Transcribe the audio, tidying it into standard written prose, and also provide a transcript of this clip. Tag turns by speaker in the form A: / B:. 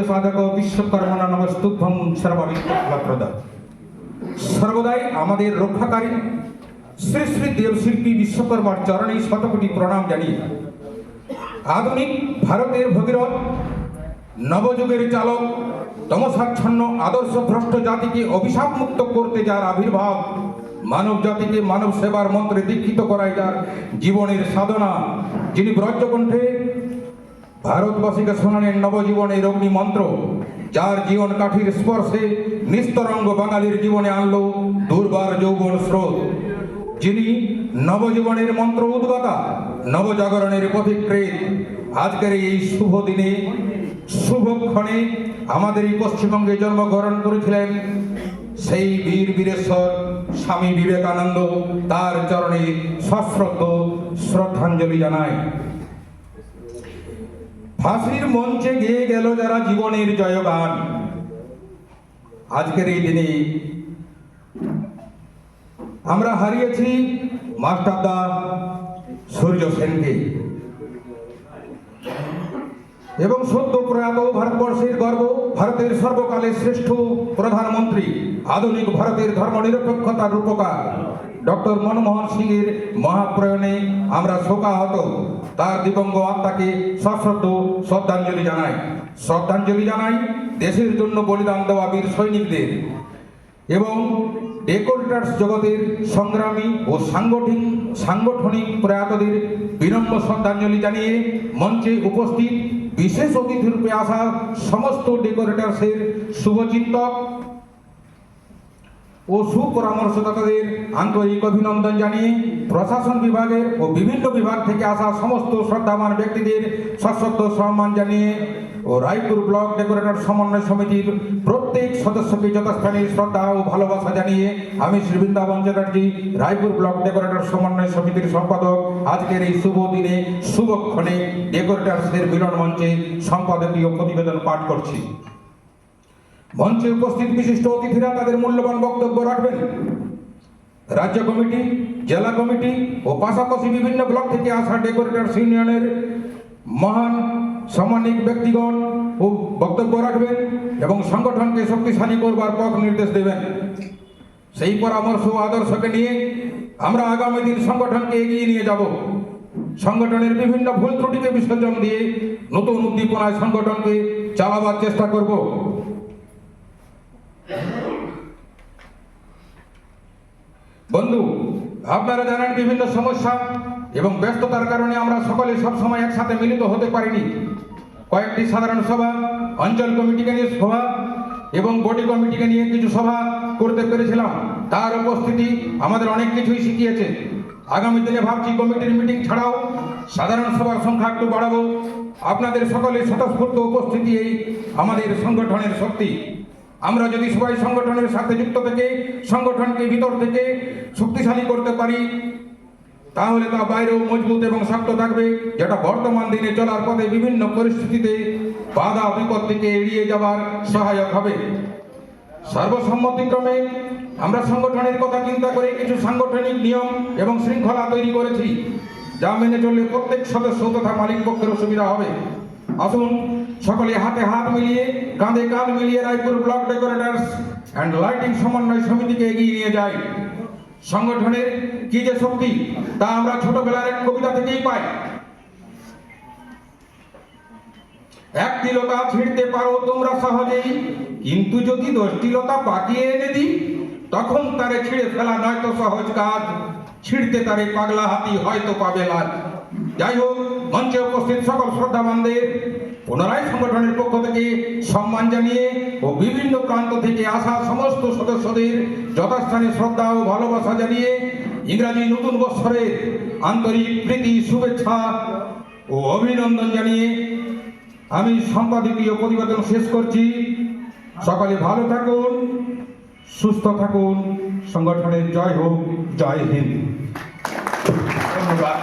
A: সাধক বিশ্বকর্মণা নমস্তুভ্যং সর্ববিদ্যাপ্রদ। সর্বদাই আমাদের রক্ষাকারী শ্রী শ্রী দেবশিল্পী বিশ্বকর্মার চরণে শতকোটি প্রণাম জানিয়ে আধুনিক ভারতের ভগীরথ নবযুগের চালক তমসাচ্ছন্ন আদর্শ ভ্রষ্ট জাতিকে অভিশাপ মুক্ত করতে যার আবির্ভাব, মানব জাতিকে মানব সেবার মন্ত্রে দীক্ষিত করায় যার জীবনের সাধনা, যিনি ব্রজকণ্ঠে ভারতবাসীকে শোনালেন নবজীবনের অগ্নি মন্ত্র, যার জীবন কাঠির স্পর্শে নিস্তরঙ্গ বাঙালির জীবনে আনলো দুর্বার যৌবন স্রোত, যিনি নবজীবনের মন্ত্র উদ্গাতা, নবজাগরণের পথিকৃৎ। আজকের এই শুভ দিনে শুভক্ষণে আমাদের এই পশ্চিমবঙ্গে জন্মগ্রহণ করেছিলেন সেই বীর বীরেশ্বর স্বামী বিবেকানন্দ। তার চরণে সশ্রদ্ধ শ্রদ্ধাঞ্জলি জানায়। ফাঁসির মঞ্চে গেয়ে গেল যারা জীবনের জয়গান, আজকের এই দিনে আমরা হারিয়েছি মাস্টারদা সূর্য সেনকে এবং সদ্য প্রয়াত ভারতবর্ষের গর্ব, ভারতের সর্বকালের শ্রেষ্ঠ প্রধানমন্ত্রী, আধুনিক ভারতের ধর্মনিরপেক্ষতার রূপকার ডক্টর মনমোহন সিংয়ের মহাপ্রয়াণে আমরা শোকাহত। তার দিবঙ্গ আত্মাকে সশ্রদ্ধ শ্রদ্ধাঞ্জলি জানাই দেশের জন্য বলিদান দেওয়া বীর সৈনিকদের এবং ডেকোরেটর্স জগতের সংগ্রামী ও সাংগঠনিক প্রয়াতদের বিনম্র শ্রদ্ধাঞ্জলি জানিয়ে মঞ্চে উপস্থিত বিশেষ অতিথি রূপে আসা সমস্ত ডেকোরেটর্সের শুভচিন্তক ও সুপরামর্শদাতাদের আন্তরিক অভিনন্দন জানিয়ে প্রশাসন বিভাগের ও বিভিন্ন বিভাগ থেকে আসা সমস্ত শ্রদ্ধাবান ব্যক্তিদের সশ্রদ্ধ সম্মান জানিয়ে ও রায়পুর ব্লক ডেকোরেটর সমন্বয় সমিতির প্রত্যেক সদস্যকে যথাস্থানে শ্রদ্ধা ও ভালোবাসা জানিয়ে আমি শ্রী বৃন্দাবন চ্যাটার্জি, রায়পুর ব্লক ডেকোরেটর সমন্বয় সমিতির সম্পাদক, আজকের এই শুভ দিনে শুভক্ষণে ডেকোরেটরসদের মিলন মঞ্চে সম্পাদকীয় প্রতিবেদন পাঠ করছি। মঞ্চে উপস্থিত বিশিষ্ট অতিথিরা তাদের মূল্যবান বক্তব্য রাখবেন। রাজ্য কমিটি, জেলা কমিটি ও পাশাপাশি বিভিন্ন ব্লক থেকে আসা ডেকোরেটর্স ইউনিয়নের মহান সামাজিক ব্যক্তিগণ ও বক্তব্য রাখবেন এবং সংগঠনকে শক্তিশালী করবার পথ নির্দেশ দেবেন। সেই পরামর্শ ও আদর্শকে নিয়ে আমরা আগামী দিন সংগঠনকে এগিয়ে নিয়ে যাব। সংগঠনের বিভিন্ন ভুল ত্রুটিকে বিসর্জন দিয়ে নতুন উদ্দীপনায় সংগঠনকে চালাবার চেষ্টা করব। বন্ধু, আপনারা জানেন বিভিন্ন সমস্যা এবং ব্যস্ততার কারণে আমরা সকলে সবসময় একসাথে মিলিত হতে পারিনি। কয়েকটি সাধারণ সভা, অঞ্চল কমিটিকে নিয়ে সভা এবং বডি কমিটিকে নিয়ে কিছু সভা করতে পেরেছিলাম। তার উপস্থিতি আমাদের অনেক কিছুই শিখিয়েছে। আগামী দিনে ভাবছি কমিটির মিটিং ছাড়াও সাধারণ সভার সংখ্যা একটু বাড়াবো। আপনাদের সকলের স্বতঃস্ফূর্ত উপস্থিতি এই আমাদের সংগঠনের শক্তি। আমরা যদি সবাই সংগঠনের সাথে যুক্ত থেকে সংগঠনকে ভিতর থেকে শক্তিশালী করতে পারি, তাহলে তা বাইরেও মজবুত এবং শক্ত থাকবে, যেটা বর্তমান দিনে চলার পথে বিভিন্ন পরিস্থিতিতে বাধা বিপত্তিকে এড়িয়ে যাবার সহায়ক হবে। সর্বসম্মতিক্রমে আমরা সংগঠনের কথা চিন্তা করে কিছু সাংগঠনিক নিয়ম এবং শৃঙ্খলা তৈরি করেছি, যা মেনে চললে প্রত্যেক সদস্য তথা মালিক পক্ষের সুবিধা হবে। আসুন সকলে হাতে হাত মিলিয়ে, কাঁধে কাঁধ মিলিয়ে রায়পুর ব্লক ডেকোরেটর্স অ্যান্ড লাইটিং সমন্বয় সমিতিকে এগিয়ে নিয়ে যাই। সংগঠনের কি যে শক্তি তা আমরা ছোটবেলার এক কবিতা থেকেই পাই। একটি লতা ছিঁড়তে পারো তোমরা সহজেই, কিন্তু যদি 10টি লতা পাকিয়ে এনে দিই, তখন তারে ছিঁড়ে ফেলা নয়তো সহজ কাজ, ছিঁড়তে তারে পাগলা হাতি হয়তো পাবে লাজ। যাই হোক, মঞ্চে উপস্থিত সকল শ্রদ্ধাবানদের পুনরায় সংগঠনের পক্ষ থেকে সম্মান জানিয়ে ও বিভিন্ন প্রান্ত থেকে আসা সমস্ত সদস্যদের যথাস্থানে শ্রদ্ধা ও ভালোবাসা জানিয়ে ইংরাজি নতুন বৎসরের আন্তরিক প্রীতি, শুভেচ্ছা ও অভিনন্দন জানিয়ে আমি সম্পাদকীয় প্রতিবেদন শেষ করছি। সকলে ভালো থাকুন, সুস্থ থাকুন। সংগঠনের জয় হোক। জয় হিন্দ। ধন্যবাদ।